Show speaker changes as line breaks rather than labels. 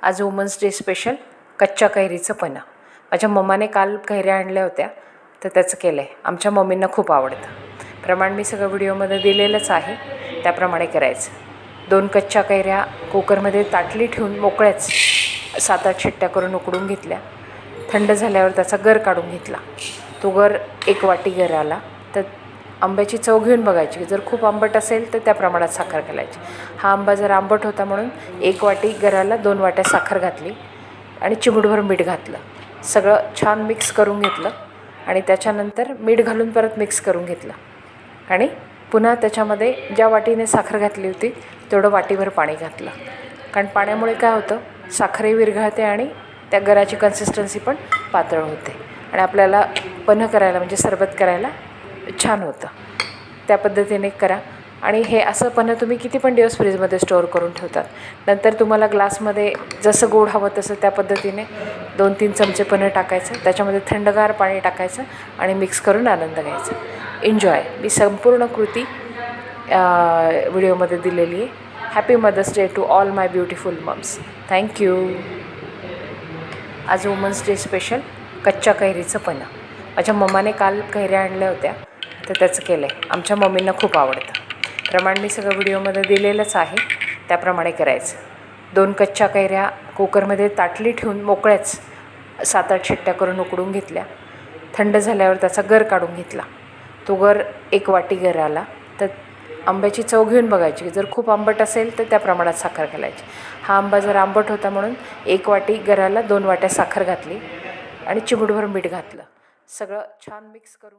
आज women's day special कच्च्या कैरीचं पन्ह. माझ्या मम्माने काल कैऱ्या आणल्या होत्या तर त्याचं केलं आहे. आमच्या मम्मींना खूप आवडतं. प्रमाण मी सगळं व्हिडिओमध्ये दिलेलंच आहे, त्याप्रमाणे करायचं. 2 कच्च्या कैऱ्या कुकरमध्ये ताटली ठेवून मोकळ्याच 7-8 शिट्ट्या करून उकडून घेतल्या. थंड झाल्यावर त्याचा गर काढून घेतला. तो गर 1 वाटी गर आला तर आंब्याची चव घेऊन बघायची. जर खूप आंबट असेल तर त्या प्रमाणात साखर घालायची. हा आंबा जर आंबट होता म्हणून 1 वाटी गराला 2 वाट्या साखर घातली आणि चिमूटभर मीठ घातलं. सगळं छान मिक्स करून घेतलं आणि त्याच्यानंतर मीठ घालून परत मिक्स करून घेतलं आणि पुन्हा त्याच्यामध्ये ज्या वाटीने साखर घातली होती तेवढं वाटीभर पाणी घातलं. कारण पाण्यामुळे काय होतं, साखरही विरघळते आणि त्या गराची कन्सिस्टन्सी पण पातळ होते आणि आपल्याला पन्ह करायला म्हणजे सरबत करायला छान होतं. त्या पद्धतीने करा आणि हे असं पन्ह तुम्ही किती पण दिवस फ्रीजमध्ये स्टोअर करून ठेवतात. नंतर तुम्हाला ग्लासमध्ये जसं गोड हवं तसं त्या पद्धतीने 2-3 चमचे पन्ह टाकायचं, त्याच्यामध्ये थंडगार पाणी टाकायचं आणि मिक्स करून आनंद घ्यायचा. एन्जॉय. मी संपूर्ण कृती व्हिडिओमध्ये दिलेली आहे. Happy mother's day to all my beautiful mums. Thank you. आज वुमन्स डे स्पेशल कच्च्या कैरीचं पन्ह. माझ्या मम्माने काल कैऱ्या आणल्या होत्या तर त्याचं केलं आहे. आमच्या मम्मींना खूप आवडतं. प्रमाण मी सगळं व्हिडिओमध्ये दिलेलंच आहे, त्याप्रमाणे करायचं. 2 कच्च्या कैऱ्या कुकरमध्ये ताटली ठेवून मोकळ्याच 7-8 शिट्ट्या करून उकडून घेतल्या. थंड झाल्यावर त्याचा गर काढून घेतला. तो गर 1 वाटी गर आला तर आंब्याची चव घेऊन बघायची. जर खूप आंबट असेल तर त्या प्रमाणात साखर घालायची. हा आंबा जर आंबट होता म्हणून 1 वाटी गराला 2 वाट्या साखर घातली आणि चिमूटभर मीठ घातलं. सगळं छान मिक्स करून